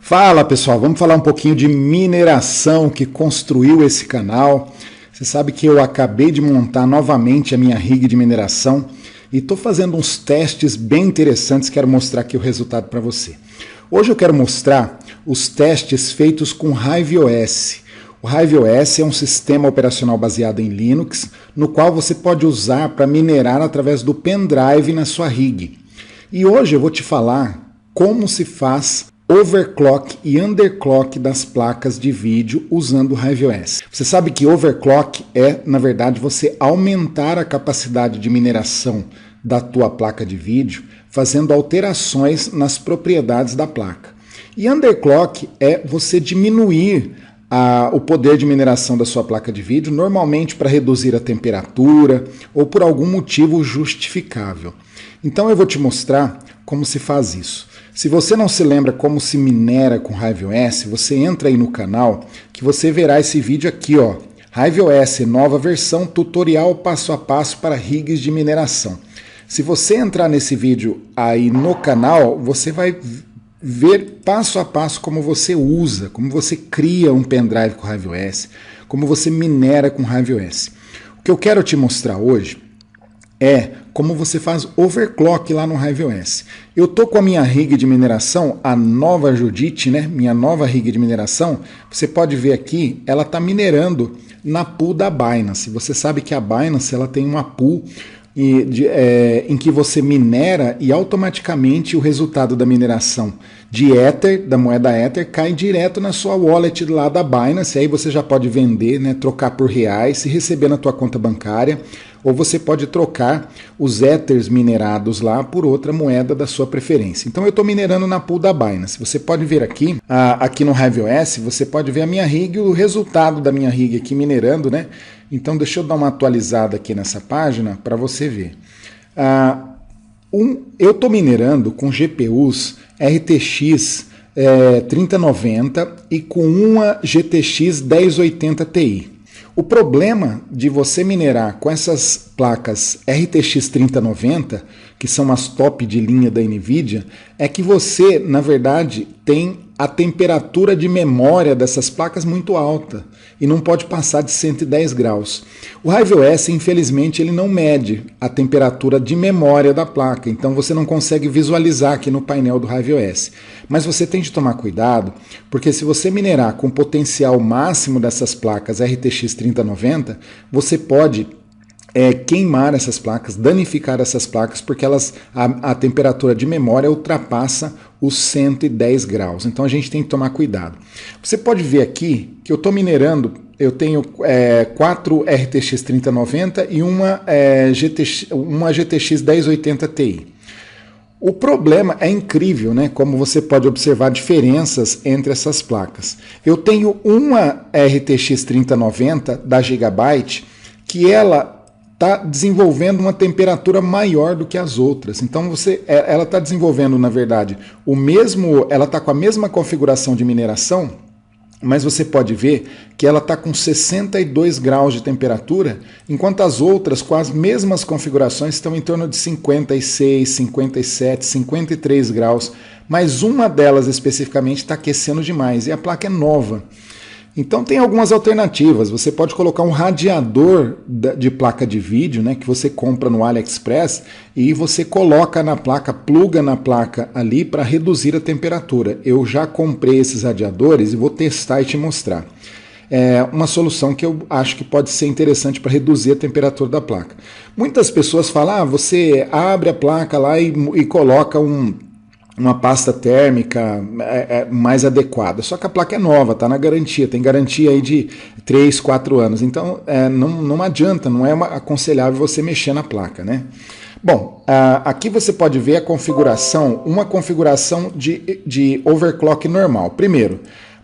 Fala pessoal, vamos falar um pouquinho de mineração que construiu esse canal. Você sabe que eu acabei de montar novamente a minha rig de mineração e estou fazendo uns testes bem interessantes, quero mostrar aqui o resultado para você. Hoje eu quero mostrar os testes feitos com HiveOS. O HiveOS é um sistema operacional baseado em Linux, no qual você pode usar para minerar através do pendrive na sua rig. E hoje eu vou te falar como se faz overclock e underclock das placas de vídeo usando o HiveOS. Você sabe que overclock é, na verdade, você aumentar a capacidade de mineração da tua placa de vídeo, fazendo alterações nas propriedades da placa. E underclock é você diminuir o poder de mineração da sua placa de vídeo, normalmente para reduzir a temperatura ou por algum motivo justificável. Então eu vou te mostrar como se faz isso. Se você não se lembra como se minera com HiveOS, você entra aí no canal que você verá esse vídeo aqui, ó. HiveOS, nova versão, tutorial passo a passo para rigs de mineração. Se você entrar nesse vídeo aí no canal, você vai ver passo a passo como você usa, como você cria um pendrive com HiveOS, como você minera com HiveOS. O que eu quero te mostrar hoje é como você faz overclock lá no HiveOS. Eu tô com a minha rig de mineração, a nova Judite, né? Minha nova rig de mineração. Você pode ver aqui, ela está minerando na pool da Binance. Você sabe que a Binance ela tem uma pool em que você minera e automaticamente o resultado da mineração de Ether, da moeda Ether, cai direto na sua wallet lá da Binance. Aí você já pode vender, né, trocar por reais e receber na tua conta bancária, ou você pode trocar os Ethers minerados lá por outra moeda da sua preferência. Então eu estou minerando na pool da Binance. Você pode ver aqui, aqui no HiveOS, você pode ver a minha rig, o resultado da minha rig aqui minerando, né? Então deixa eu dar uma atualizada aqui nessa página para você ver. Eu estou minerando com GPUs RTX 3090 e com uma GTX 1080 Ti. O problema de você minerar com essas placas RTX 3090, que são as top de linha da NVIDIA, é que você, na verdade, tem a temperatura de memória dessas placas muito alta e não pode passar de 110 graus. O HiveOS, infelizmente, ele não mede a temperatura de memória da placa, então você não consegue visualizar aqui no painel do HiveOS. Mas você tem de tomar cuidado, porque se você minerar com o potencial máximo dessas placas RTX 3090, você pode queimar essas placas, danificar essas placas, porque a temperatura de memória ultrapassa os 110 graus. Então a gente tem que tomar cuidado. Você pode ver aqui que eu estou minerando, eu tenho 4 RTX 3090 e uma GTX 1080 Ti. O problema é incrível, né? Como você pode observar diferenças entre essas placas. Eu tenho uma RTX 3090 da Gigabyte que ela está desenvolvendo uma temperatura maior do que as outras. Então ela está desenvolvendo, na verdade, ela está com a mesma configuração de mineração, mas você pode ver que ela está com 62 graus de temperatura, enquanto as outras, com as mesmas configurações, estão em torno de 56, 57, 53 graus, mas uma delas especificamente está aquecendo demais, e a placa é nova. Então tem algumas alternativas. Você pode colocar um radiador de placa de vídeo, né, que você compra no AliExpress, e você coloca na placa, pluga na placa ali para reduzir a temperatura. Eu já comprei esses radiadores e vou testar e te mostrar. É uma solução que eu acho que pode ser interessante para reduzir a temperatura da placa. Muitas pessoas falam, você abre a placa lá e coloca uma pasta térmica mais adequada. Só que a placa é nova, está na garantia, tem garantia aí de 3, 4 anos. Então não adianta, não é aconselhável você mexer na placa, né? Bom, aqui você pode ver a configuração, uma configuração de overclock normal. Primeiro,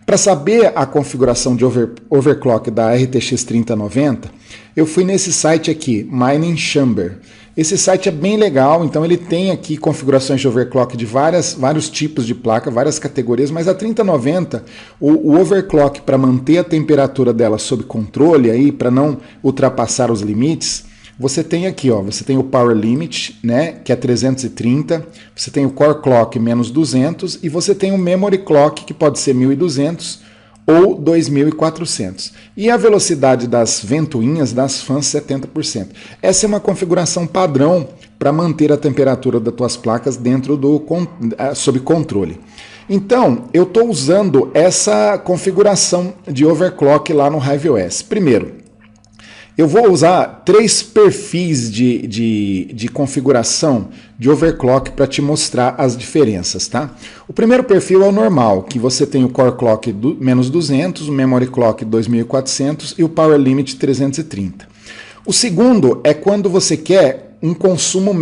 para saber a configuração de overclock da RTX 3090, eu fui nesse site aqui, Mining Chamber. Esse site é bem legal, então ele tem aqui configurações de overclock de vários tipos de placa, várias categorias, mas a 3090, o overclock para manter a temperatura dela sob controle, para não ultrapassar os limites, você tem aqui, ó, você tem o Power Limit, né, que é 330, você tem o Core Clock menos 200 e você tem o Memory Clock, que pode ser 1200 ou 2400. E a velocidade das ventoinhas das fãs 70%. Essa é uma configuração padrão para manter a temperatura das tuas placas dentro sob controle. Então, eu estou usando essa configuração de overclock lá no HiveOS. Primeiro, eu vou usar 3 perfis de configuração de overclock para te mostrar as diferenças, tá? O primeiro perfil é o normal, que você tem o Core Clock menos 200, o Memory Clock 2400 e o Power Limit 330. O segundo é quando você quer um consumo,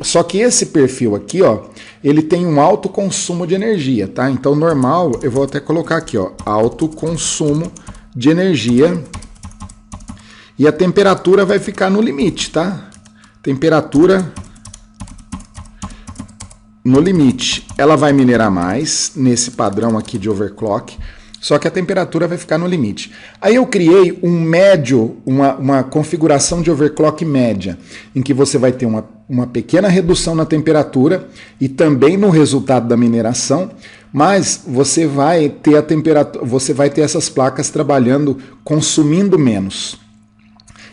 só que esse perfil aqui, ó, ele tem um alto consumo de energia, tá? Então, normal, eu vou até colocar aqui, ó, alto consumo de energia. E a temperatura vai ficar no limite, tá? Temperatura no limite. Ela vai minerar mais nesse padrão aqui de overclock, só que a temperatura vai ficar no limite. Aí eu criei um médio, uma configuração de overclock média, em que você vai ter uma pequena redução na temperatura e também no resultado da mineração, mas você vai ter a temperatura, você vai ter essas placas trabalhando, consumindo menos.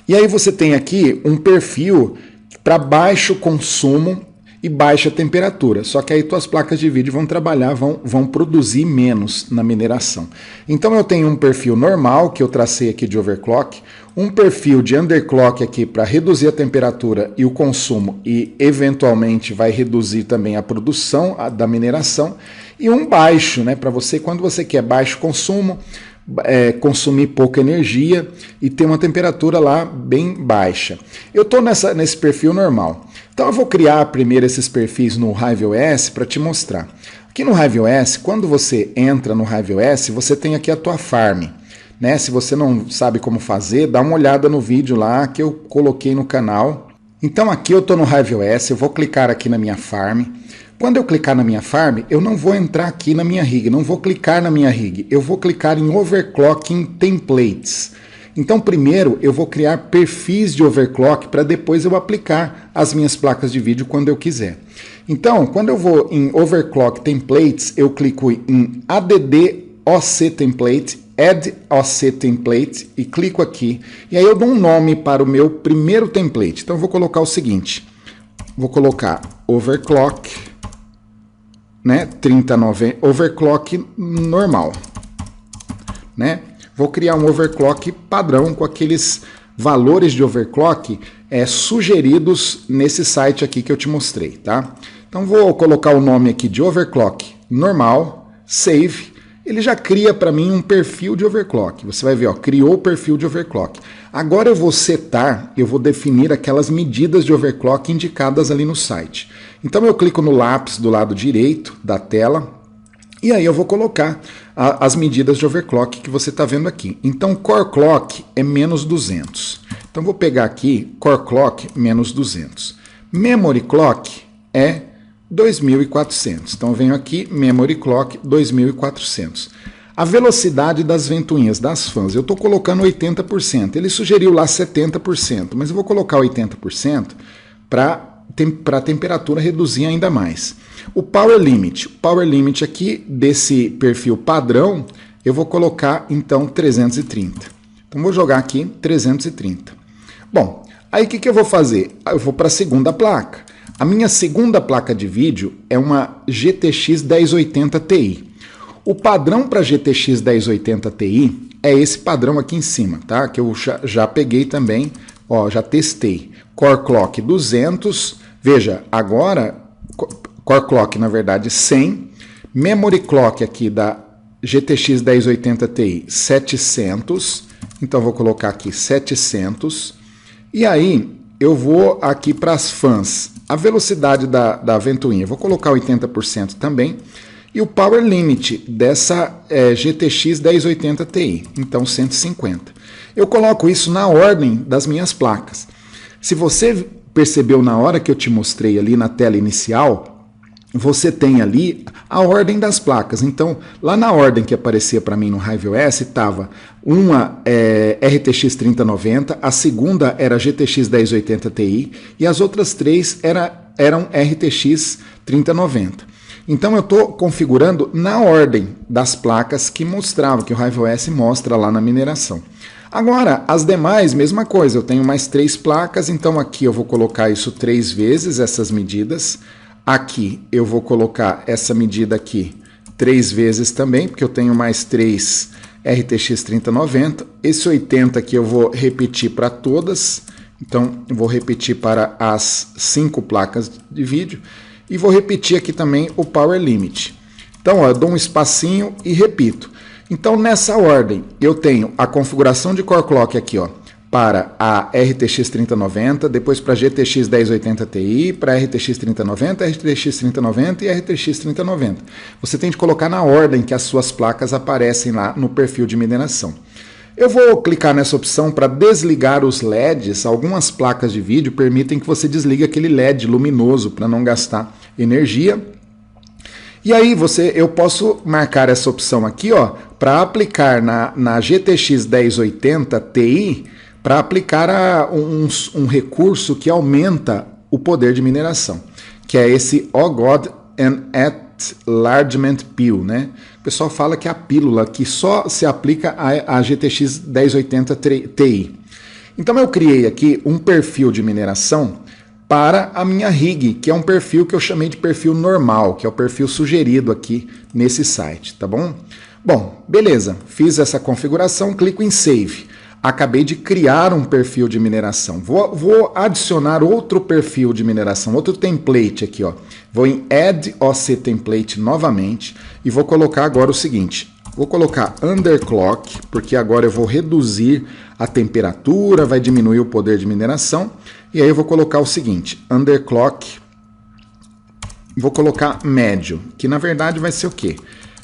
E aí você tem aqui um perfil para baixo consumo e baixa temperatura. Só que aí tuas placas de vídeo vão trabalhar, vão produzir menos na mineração. Então eu tenho um perfil normal, que eu tracei aqui de overclock, um perfil de underclock aqui para reduzir a temperatura e o consumo e eventualmente vai reduzir também a produção da mineração, e um baixo, né, para você, quando você quer baixo consumo, consumir pouca energia e ter uma temperatura lá bem baixa. Eu estou nesse perfil normal. Então eu vou criar primeiro esses perfis no HiveOS para te mostrar. Aqui no HiveOS, quando você entra no HiveOS, você tem aqui a tua farm, né? Se você não sabe como fazer, dá uma olhada no vídeo lá que eu coloquei no canal. Então aqui eu estou no HiveOS, eu vou clicar aqui na minha farm. Quando eu clicar na minha farm, eu não vou entrar aqui na minha rig, não vou clicar na minha rig, eu vou clicar em Overclocking Templates. Então, primeiro, eu vou criar perfis de overclock para depois eu aplicar as minhas placas de vídeo quando eu quiser. Então, quando eu vou em Overclock Templates, eu clico em Add OC Template, Add OC Template e clico aqui. E aí eu dou um nome para o meu primeiro template. Então, eu vou colocar o seguinte, vou colocar Overclock, né, 3090, overclock normal, né? Vou criar um overclock padrão com aqueles valores de overclock sugeridos nesse site aqui que eu te mostrei, tá? Então vou colocar o nome aqui de overclock normal, save. Ele já cria para mim um perfil de overclock. Você vai ver, ó, criou o perfil de overclock. Agora eu vou setar, eu vou definir aquelas medidas de overclock indicadas ali no site. Então eu clico no lápis do lado direito da tela e aí eu vou colocar as medidas de overclock que você está vendo aqui. Então Core Clock é menos 200. Então vou pegar aqui Core Clock menos 200. Memory Clock é 2400. Então eu venho aqui, Memory Clock 2400. A velocidade das ventoinhas das fãs, eu estou colocando 80%. Ele sugeriu lá 70%, mas eu vou colocar 80% para a temperatura reduzir ainda mais. O Power Limit aqui desse perfil padrão, eu vou colocar então 330. Então vou jogar aqui 330. Bom, aí o que eu vou fazer? Eu vou para a segunda placa. A minha segunda placa de vídeo é uma GTX 1080 Ti. O padrão para GTX 1080 Ti é esse padrão aqui em cima, tá? Que eu já peguei também, ó, já testei. Core Clock 200, veja, agora Core Clock na verdade 100, Memory Clock aqui da GTX 1080 Ti 700, então vou colocar aqui 700, e aí eu vou aqui para as fãs, a velocidade da ventoinha, vou colocar 80% também, e o Power Limit dessa GTX 1080 Ti, então 150. Eu coloco isso na ordem das minhas placas. Se você percebeu na hora que eu te mostrei ali na tela inicial, você tem ali a ordem das placas. Então, lá na ordem que aparecia para mim no HiveOS, estava uma RTX 3090, a segunda era GTX 1080 Ti e as outras três eram RTX 3090. Então eu estou configurando na ordem das placas que mostrava, que o HiveOS mostra lá na mineração. Agora, as demais, mesma coisa, eu tenho mais 3 placas, então aqui eu vou colocar isso 3 vezes, essas medidas. Aqui eu vou colocar essa medida aqui 3 vezes também, porque eu tenho mais 3 RTX 3090. Esse 80 aqui eu vou repetir para todas, então eu vou repetir para as 5 placas de vídeo. E vou repetir aqui também o Power Limit. Então, ó, eu dou um espacinho e repito. Então, nessa ordem, eu tenho a configuração de Core Clock aqui, ó, para a RTX 3090, depois para a GTX 1080 Ti, para a RTX 3090, RTX 3090 e RTX 3090. Você tem de colocar na ordem que as suas placas aparecem lá no perfil de mineração. Eu vou clicar nessa opção para desligar os LEDs. Algumas placas de vídeo permitem que você desligue aquele LED luminoso para não gastar energia. E aí eu posso marcar essa opção aqui, ó, para aplicar na GTX 1080 Ti, para aplicar um recurso que aumenta o poder de mineração, que é esse OGOD Enlargement Pill, né? O pessoal fala que é a pílula que só se aplica à GTX 1080 Ti. Então eu criei aqui um perfil de mineração para a minha rig, que é um perfil que eu chamei de perfil normal, que é o perfil sugerido aqui nesse site, tá bom? Bom, beleza, fiz essa configuração, clico em Save. Acabei de criar um perfil de mineração. Vou adicionar outro perfil de mineração, outro template aqui, ó. Vou em Add OC Template novamente e vou colocar agora o seguinte. Vou colocar Underclock, porque agora eu vou reduzir a temperatura, vai diminuir o poder de mineração. E aí eu vou colocar o seguinte, Underclock, vou colocar médio, que na verdade vai ser o quê?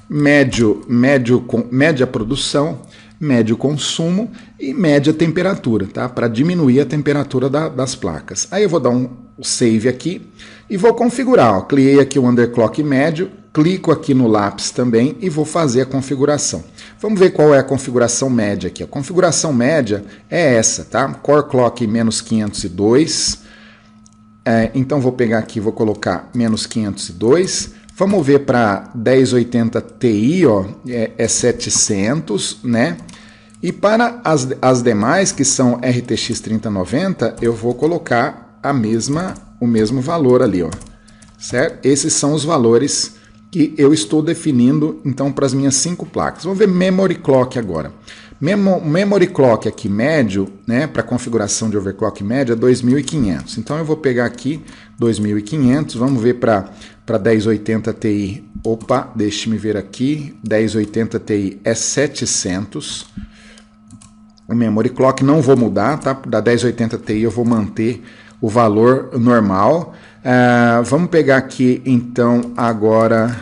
Média produção, médio consumo e média temperatura, tá? Para diminuir a temperatura das placas. Aí eu vou dar um save aqui e vou configurar. Ó. Cliquei aqui o underclock médio, clico aqui no lápis também e vou fazer a configuração. Vamos ver qual é a configuração média aqui. A configuração média é essa, tá? Core Clock menos 502. Então vou pegar aqui, vou colocar menos 502. Vamos ver para 1080 Ti, ó, é 700, né? E para as demais, que são RTX 3090, eu vou colocar o mesmo valor ali, ó, certo? Esses são os valores que eu estou definindo, então, para as minhas 5 placas. Vamos ver Memory Clock agora. Memory Clock aqui médio, né, para configuração de overclock média, 2500. Então eu vou pegar aqui 2500, vamos ver para 1080 Ti. Opa, deixe-me ver aqui. 1080 Ti é 700. O Memory Clock não vou mudar, tá? Da 1080 Ti eu vou manter o valor normal. Vamos pegar aqui então agora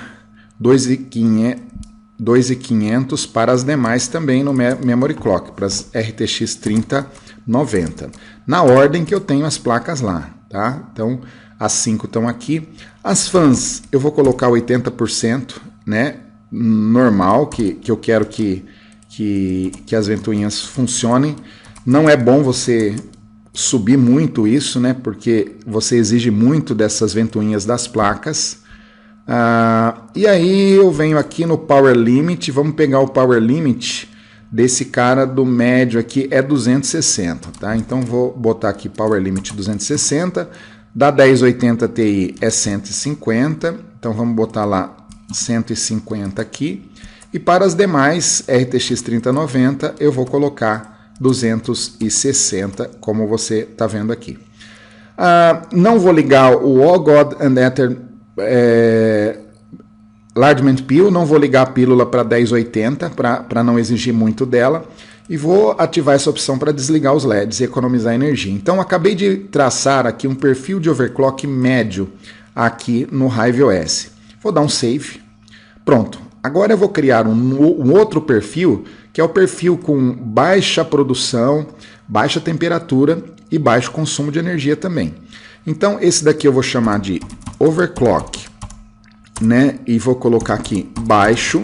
2.500 para as demais também no Memory Clock, para as RTX 3090. Na ordem que eu tenho as placas lá, tá? Então, as 5 estão aqui. As fãs, eu vou colocar 80%, né? Normal, que eu quero que as ventoinhas funcionem. Não é bom você subir muito isso, né? Porque você exige muito dessas ventoinhas das placas. E aí eu venho aqui no Power Limit, vamos pegar o Power Limit desse cara do médio aqui, é 260, tá? Então vou botar aqui Power Limit 260, da 1080 Ti é 150, então vamos botar lá 150 aqui, e para as demais RTX 3090 eu vou colocar 260, como você está vendo aqui. Não vou ligar o OGOD Enlargement Pill, não vou ligar a pílula para 1080 para não exigir muito dela, e vou ativar essa opção para desligar os LEDs e economizar energia. Então acabei de traçar aqui um perfil de overclock médio aqui no HiveOS. Vou dar um save. Pronto. Agora eu vou criar um outro perfil, que é o perfil com baixa produção, baixa temperatura e baixo consumo de energia também. Então esse daqui eu vou chamar de overclock né? E vou colocar aqui baixo,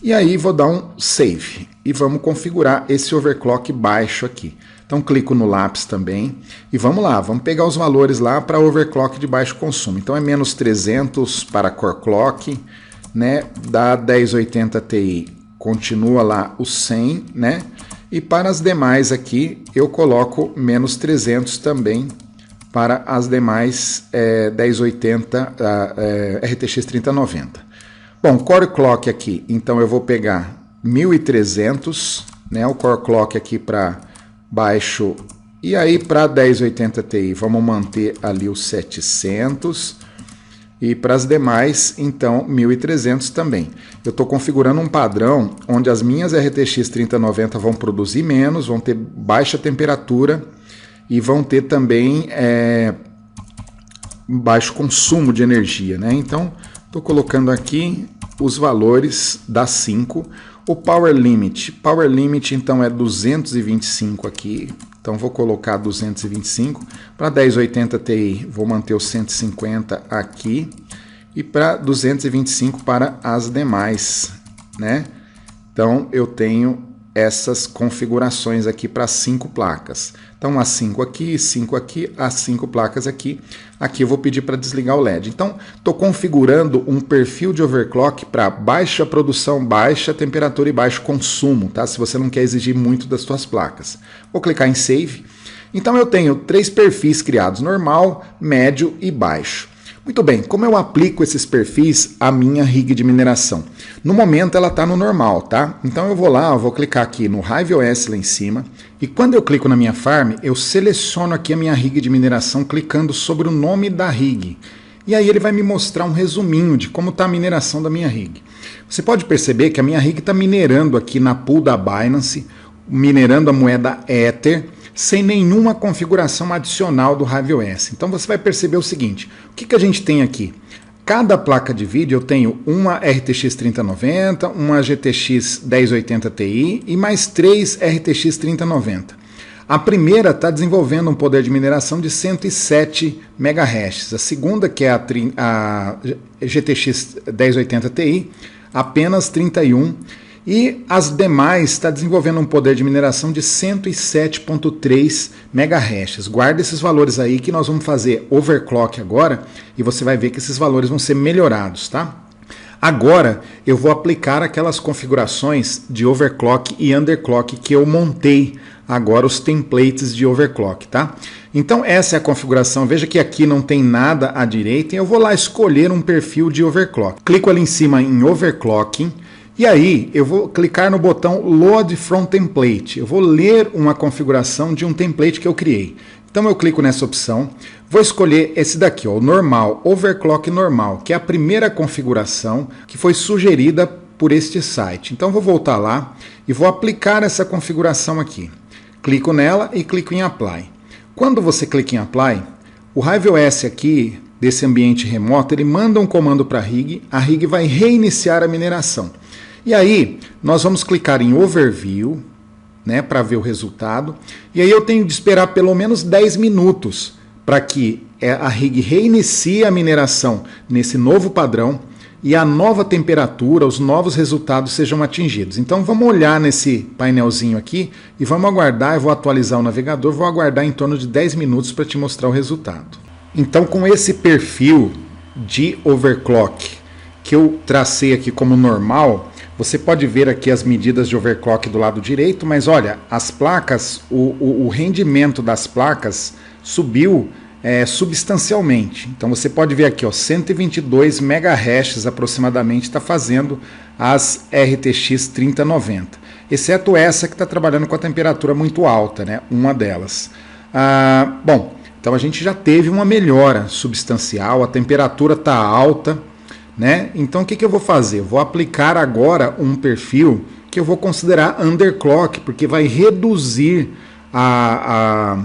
e aí vou dar um save. E vamos configurar esse overclock baixo aqui. Então clico no lápis também e vamos lá, vamos pegar os valores lá para overclock de baixo consumo. Então é menos 300 para core clock, né? Da 1080 Ti continua lá o 100, né? E para as demais aqui eu coloco menos 300 também para as demais 1080 RTX 3090. Bom, core clock aqui, então eu vou pegar 1300, né? O core clock aqui para baixo, e aí para 1080 Ti vamos manter ali os 700, e para as demais então 1300 também. Eu estou configurando um padrão onde as minhas RTX 3090 vão produzir menos, vão ter baixa temperatura e vão ter também baixo consumo de energia, né? Então estou colocando aqui os valores das 5. O Power Limit então é 225 aqui, então vou colocar 225. Para 1080 Ti vou manter o 150 aqui, e para 225 para as demais, né? Então eu tenho essas configurações aqui para 5 placas. Então as 5 aqui, as 5 placas aqui. Aqui eu vou pedir para desligar o LED. Então estou configurando um perfil de overclock para baixa produção, baixa temperatura e baixo consumo, tá? Se você não quer exigir muito das suas placas. Vou clicar em Save. Então eu tenho 3 perfis criados: normal, médio e baixo. Muito bem, como eu aplico esses perfis à minha rig de mineração? No momento ela está no normal, tá? Então eu vou lá, eu vou clicar aqui no HiveOS lá em cima, e quando eu clico na minha farm, eu seleciono aqui a minha rig de mineração clicando sobre o nome da rig. E aí ele vai me mostrar um resuminho de como está a mineração da minha rig. Você pode perceber que a minha rig está minerando aqui na pool da Binance, minerando a moeda Ether, sem nenhuma configuração adicional do HiveOS. Então você vai perceber o seguinte: o que a gente tem aqui? Cada placa de vídeo eu tenho uma RTX 3090, uma GTX 1080 Ti e mais 3 RTX 3090. A primeira está desenvolvendo um poder de mineração de 107 MHz. A segunda, que é a GTX 1080 Ti, apenas 31. E as demais está desenvolvendo um poder de mineração de 107.3 MHz. Guarda esses valores aí que nós vamos fazer overclock agora e você vai ver que esses valores vão ser melhorados, tá? Agora eu vou aplicar aquelas configurações de overclock e underclock que eu montei agora, os templates de overclock, tá? Então essa é a configuração. Veja que aqui não tem nada à direita e eu vou lá escolher um perfil de overclock. Clico ali em cima em overclocking. E aí eu vou clicar no botão Load from Template. Eu vou ler uma configuração de um template que eu criei. Então eu clico nessa opção, vou escolher esse daqui, ó, o normal, overclock normal, que é a primeira configuração que foi sugerida por este site. Então vou voltar lá e vou aplicar essa configuração aqui. Clico nela e clico em Apply. Quando você clica em Apply, o HiveOS aqui, desse ambiente remoto, ele manda um comando para a rig vai reiniciar a mineração. E aí, nós vamos clicar em Overview, né, para ver o resultado. E aí eu tenho de esperar pelo menos 10 minutos para que a rig reinicie a mineração nesse novo padrão e a nova temperatura, os novos resultados sejam atingidos. Então vamos olhar nesse painelzinho aqui e vamos aguardar. Eu vou atualizar o navegador, vou aguardar em torno de 10 minutos para te mostrar o resultado. Então com esse perfil de overclock que eu tracei aqui como normal, você pode ver aqui as medidas de overclock do lado direito, mas olha, as placas, o rendimento das placas subiu substancialmente. Então você pode ver aqui, ó, 122 MHz aproximadamente está fazendo as RTX 3090, exceto essa que está trabalhando com a temperatura muito alta, né? Uma delas. Bom, então a gente já teve uma melhora substancial, a temperatura está alta, né? Então o que eu vou fazer? Eu vou aplicar agora um perfil que eu vou considerar underclock, porque vai reduzir a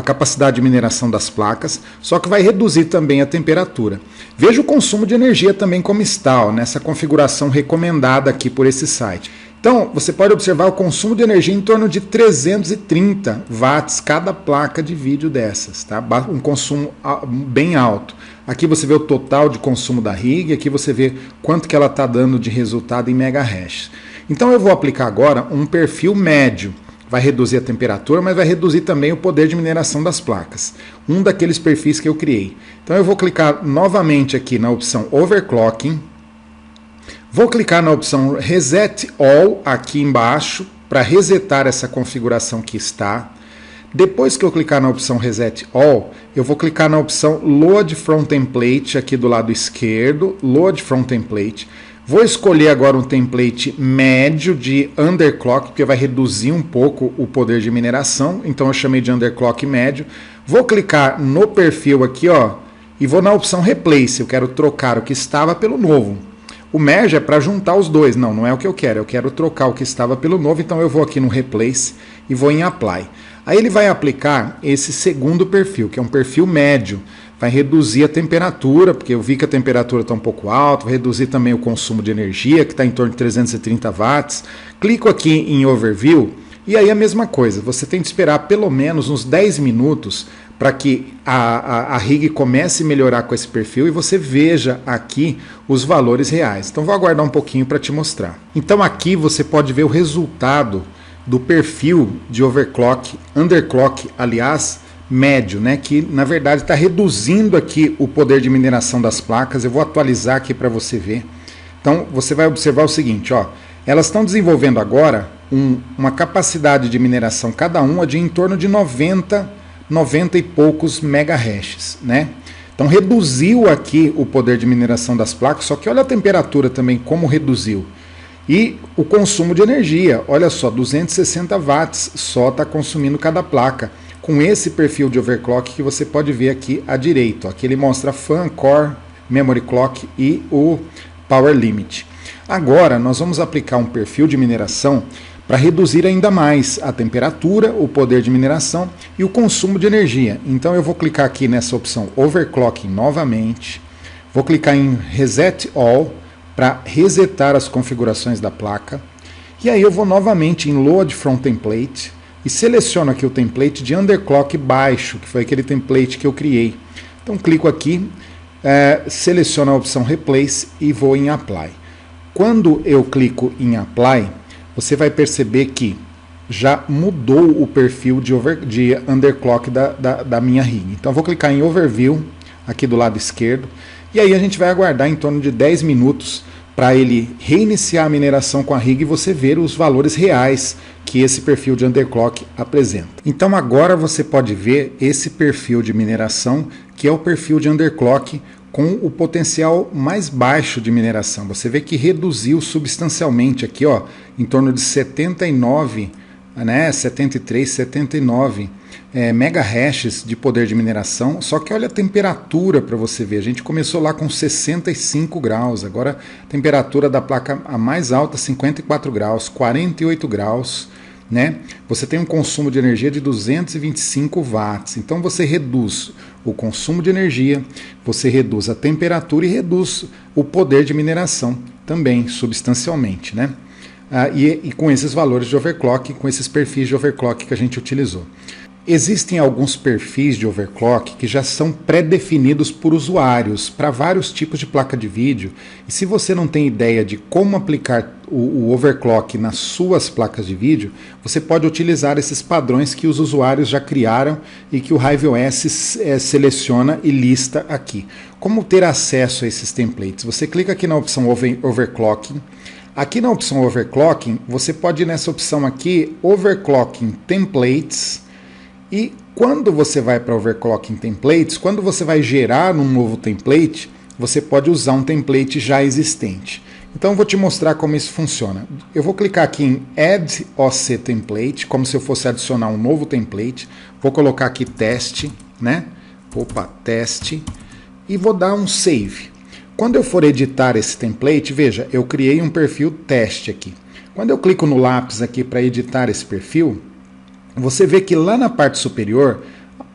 capacidade de mineração das placas, só que vai reduzir também a temperatura. Veja o consumo de energia também como está, ó, nessa configuração recomendada aqui por esse site. Então, você pode observar o consumo de energia em torno de 330 watts cada placa de vídeo dessas, tá? Um consumo bem alto. Aqui você vê o total de consumo da rig, aqui você vê quanto que ela está dando de resultado em megahash. Então eu vou aplicar agora um perfil médio. Vai reduzir a temperatura, mas vai reduzir também o poder de mineração das placas. Um daqueles perfis que eu criei. Então eu vou clicar novamente aqui na opção Overclocking. Vou clicar na opção Reset All aqui embaixo para resetar essa configuração que está. Depois que eu clicar na opção Reset All, eu vou clicar na opção Load from Template aqui do lado esquerdo, Load from Template. Vou escolher agora um template médio de underclock, porque vai reduzir um pouco o poder de mineração, então eu chamei de underclock médio. Vou clicar no perfil aqui, ó, e vou na opção Replace, eu quero trocar o que estava pelo novo. O Merge é para juntar os dois, não é o que eu quero trocar o que estava pelo novo, então eu vou aqui no Replace e vou em Apply. Aí ele vai aplicar esse segundo perfil, que é um perfil médio. Vai reduzir a temperatura, porque eu vi que a temperatura está um pouco alta, vai reduzir também o consumo de energia, que está em torno de 330 watts. Clico aqui em Overview, e aí a mesma coisa, você tem que esperar pelo menos uns 10 minutos para que a rig comece a melhorar com esse perfil e você veja aqui os valores reais. Então vou aguardar um pouquinho para te mostrar. Então aqui você pode ver o resultado do perfil de overclock, underclock, aliás, médio, né, que na verdade está reduzindo aqui o poder de mineração das placas. Eu vou atualizar aqui para você ver. Então você vai observar o seguinte, ó, elas estão desenvolvendo agora uma capacidade de mineração cada uma de em torno de 90 e poucos megahashes, né? Então reduziu aqui o poder de mineração das placas, só que olha a temperatura também como reduziu. E o consumo de energia, olha só, 260 watts só está consumindo cada placa. Com esse perfil de overclock que você pode ver aqui à direita. Aqui ele mostra Fan, Core, Memory Clock e o Power Limit. Agora nós vamos aplicar um perfil de mineração para reduzir ainda mais a temperatura, o poder de mineração e o consumo de energia. Então eu vou clicar aqui nessa opção Overclocking novamente. Vou clicar em Reset All para resetar as configurações da placa. E aí eu vou novamente em Load from Template. E seleciono aqui o template de underclock baixo, que foi aquele template que eu criei. Então clico aqui, seleciono a opção Replace e vou em Apply. Quando eu clico em Apply, você vai perceber que já mudou o perfil de underclock da minha rig. Então vou clicar em Overview, aqui do lado esquerdo, e aí a gente vai aguardar em torno de 10 minutos para ele reiniciar a mineração com a rig e você ver os valores reais que esse perfil de underclock apresenta. Então agora você pode ver esse perfil de mineração, que é o perfil de underclock com o potencial mais baixo de mineração. Você vê que reduziu substancialmente aqui, ó, em torno de 79, né, 73, 79 megahashes de poder de mineração. Só que olha a temperatura para você ver. A gente começou lá com 65 graus, agora a temperatura da placa a mais alta 54 graus, 48 graus. Né? Você tem um consumo de energia de 225 watts. Então você reduz o consumo de energia, você reduz a temperatura e reduz o poder de mineração também substancialmente, né? E com esses valores de overclock, com esses perfis de overclock que a gente utilizou. Existem alguns perfis de overclock que já são pré-definidos por usuários para vários tipos de placa de vídeo. E se você não tem ideia de como aplicar o overclock nas suas placas de vídeo, você pode utilizar esses padrões que os usuários já criaram e que o HiveOS seleciona e lista aqui. Como ter acesso a esses templates? Você clica aqui na opção Overclocking. Aqui na opção Overclocking, você pode ir nessa opção aqui, Overclocking Templates. E quando você vai para Overclocking Templates, quando você vai gerar um novo template, você pode usar um template já existente. Então eu vou te mostrar como isso funciona. Eu vou clicar aqui em Add OC Template, como se eu fosse adicionar um novo template. Vou colocar aqui teste, né? Opa, teste. E vou dar um save. Quando eu for editar esse template, veja, eu criei um perfil teste aqui. Quando eu clico no lápis aqui para editar esse perfil, você vê que lá na parte superior,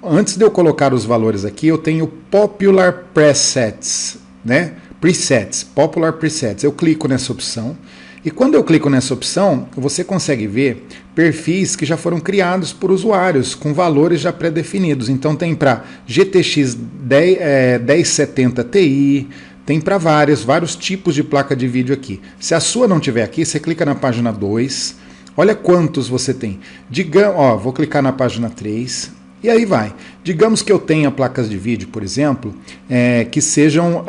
antes de eu colocar os valores aqui, eu tenho Popular Presets, né? Presets, Popular Presets. Eu clico nessa opção E quando eu clico nessa opção, você consegue ver perfis que já foram criados por usuários, com valores já pré-definidos. Então tem para GTX 1070 Ti, tem para vários tipos de placa de vídeo aqui. Se a sua não tiver aqui, você clica na página 2, olha quantos você tem. Vou clicar na página 3, e aí vai. Digamos que eu tenha placas de vídeo, por exemplo, que sejam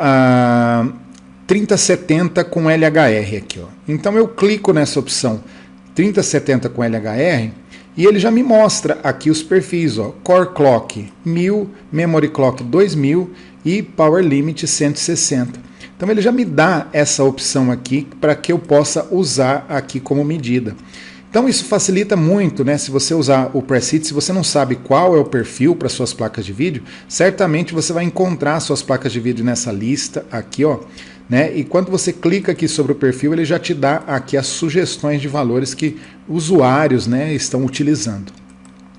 3070 com LHR aqui, ó. Então eu clico nessa opção 3070 com LHR e ele já me mostra aqui os perfis, ó, Core Clock 1000, Memory Clock 2000 e Power Limit 160. Então ele já me dá essa opção aqui para que eu possa usar aqui como medida. Então isso facilita muito, né? Se você usar o Preset, se você não sabe qual é o perfil para suas placas de vídeo, certamente você vai encontrar suas placas de vídeo nessa lista aqui, ó, né? E quando você clica aqui sobre o perfil, ele já te dá aqui as sugestões de valores que usuários, né, estão utilizando.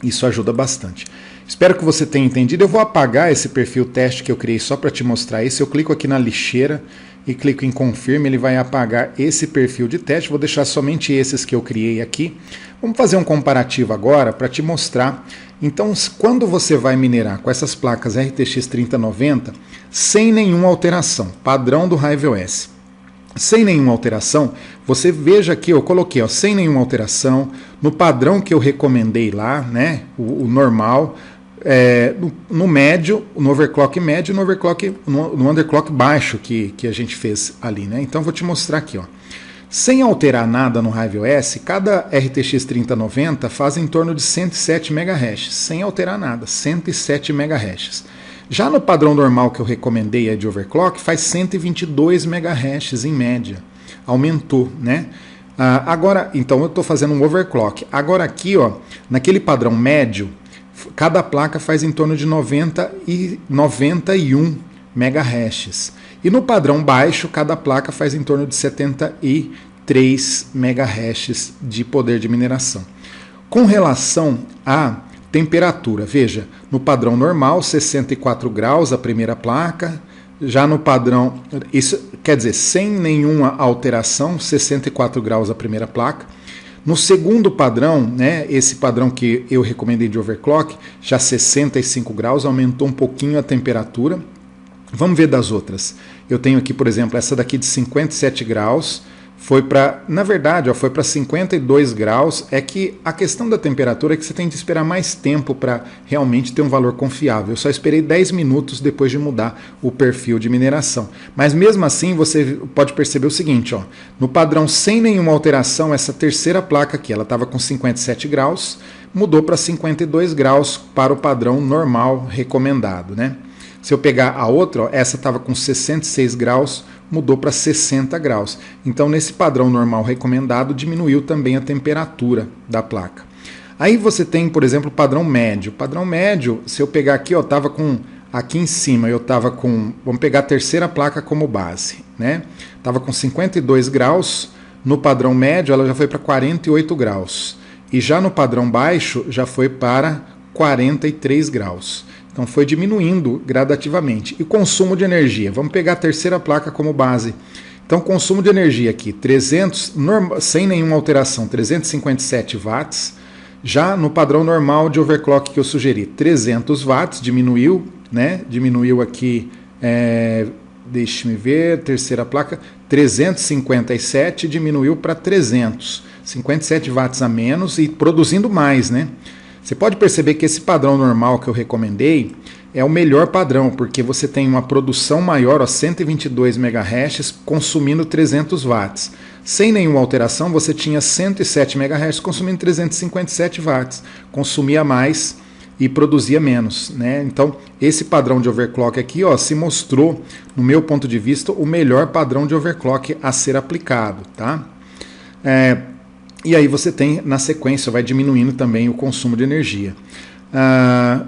Isso ajuda bastante. Espero que você tenha entendido. Eu vou apagar esse perfil teste que eu criei só para te mostrar isso. Eu clico aqui na lixeira e clico em Confirme, ele vai apagar esse perfil de teste. Vou deixar somente esses que eu criei aqui. Vamos fazer um comparativo agora para te mostrar. Então, quando você vai minerar com essas placas RTX 3090, sem nenhuma alteração, padrão do RiveOS, sem nenhuma alteração, você veja aqui, eu coloquei, ó, sem nenhuma alteração, no padrão que eu recomendei lá, né, o normal, no médio, no overclock médio, no underclock baixo que a gente fez ali, né? Então vou te mostrar aqui, ó. Sem alterar nada no RiveOS, cada RTX 3090 faz em torno de 107 MHz, sem alterar nada, 107 MHz. Já no padrão normal que eu recomendei de overclock, faz 122 MHz em média. Aumentou, né? Agora, então eu estou fazendo um overclock. Agora aqui, ó, naquele padrão médio, cada placa faz em torno de 91 MHz. E no padrão baixo, cada placa faz em torno de 73 MHz de poder de mineração. Com relação à temperatura, veja, no padrão normal, 64 graus a primeira placa, já no padrão, isso quer dizer, sem nenhuma alteração, 64 graus a primeira placa. No segundo padrão, né, esse padrão que eu recomendei de overclock, já 65 graus, aumentou um pouquinho a temperatura. Vamos ver das outras. Eu tenho aqui, por exemplo, essa daqui de 57 graus, foi para, na verdade, ó, foi para 52 graus. É que a questão da temperatura é que você tem que esperar mais tempo para realmente ter um valor confiável. Eu só esperei 10 minutos depois de mudar o perfil de mineração. Mas mesmo assim, você pode perceber o seguinte, ó, no padrão sem nenhuma alteração, essa terceira placa aqui, ela estava com 57 graus, mudou para 52 graus para o padrão normal recomendado, né? Se eu pegar a outra, ó, essa estava com 66 graus, mudou para 60 graus. Então, nesse padrão normal recomendado, diminuiu também a temperatura da placa. Aí você tem, por exemplo, o padrão médio. O padrão médio, se eu pegar aqui, ó, tava com, aqui em cima, eu estava com, vamos pegar a terceira placa como base, né? Estava com 52 graus, no padrão médio ela já foi para 48 graus. E já no padrão baixo, já foi para 43 graus. Então foi diminuindo gradativamente. E consumo de energia, vamos pegar a terceira placa como base. Então consumo de energia aqui, 300, sem nenhuma alteração, 357 watts. Já no padrão normal de overclock que eu sugeri, 300 watts, diminuiu, né? Diminuiu aqui, deixe-me ver, terceira placa, 357, diminuiu para 300. 57 watts a menos e produzindo mais, né? Você pode perceber que esse padrão normal que eu recomendei é o melhor padrão, porque você tem uma produção maior, ó, 122 MHz, consumindo 300 watts. Sem nenhuma alteração, você tinha 107 MHz consumindo 357 watts. Consumia mais e produzia menos, né? Então, esse padrão de overclock aqui, ó, se mostrou, no meu ponto de vista, o melhor padrão de overclock a ser aplicado, tá? E aí você tem, na sequência, vai diminuindo também o consumo de energia.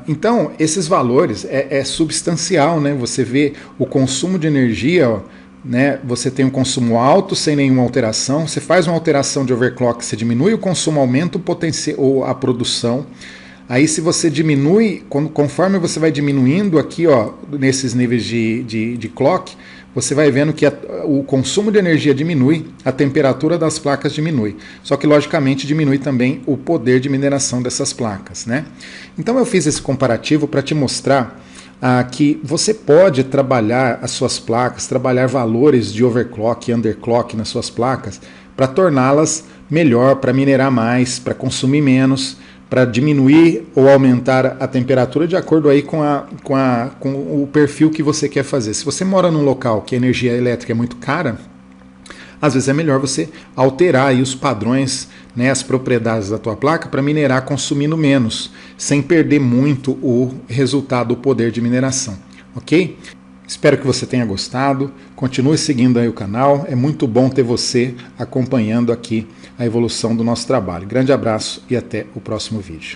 Então, esses valores é substancial, né? Você vê o consumo de energia, ó, né? Você tem um consumo alto sem nenhuma alteração. Você faz uma alteração de overclock, você diminui o consumo, aumenta o potencial ou a produção. Aí se você diminui, conforme você vai diminuindo aqui, ó, nesses níveis de clock, você vai vendo que o consumo de energia diminui, a temperatura das placas diminui. Só que, logicamente, diminui também o poder de mineração dessas placas, né? Então eu fiz esse comparativo para te mostrar que você pode trabalhar as suas placas, trabalhar valores de overclock e underclock nas suas placas para torná-las melhor, para minerar mais, para consumir menos, para diminuir ou aumentar a temperatura de acordo aí com o perfil que você quer fazer. Se você mora num local que a energia elétrica é muito cara, às vezes é melhor você alterar aí os padrões, né, as propriedades da tua placa para minerar consumindo menos, sem perder muito o resultado, o poder de mineração, ok? Espero que você tenha gostado, continue seguindo aí o canal, é muito bom ter você acompanhando aqui a evolução do nosso trabalho. Grande abraço e até o próximo vídeo.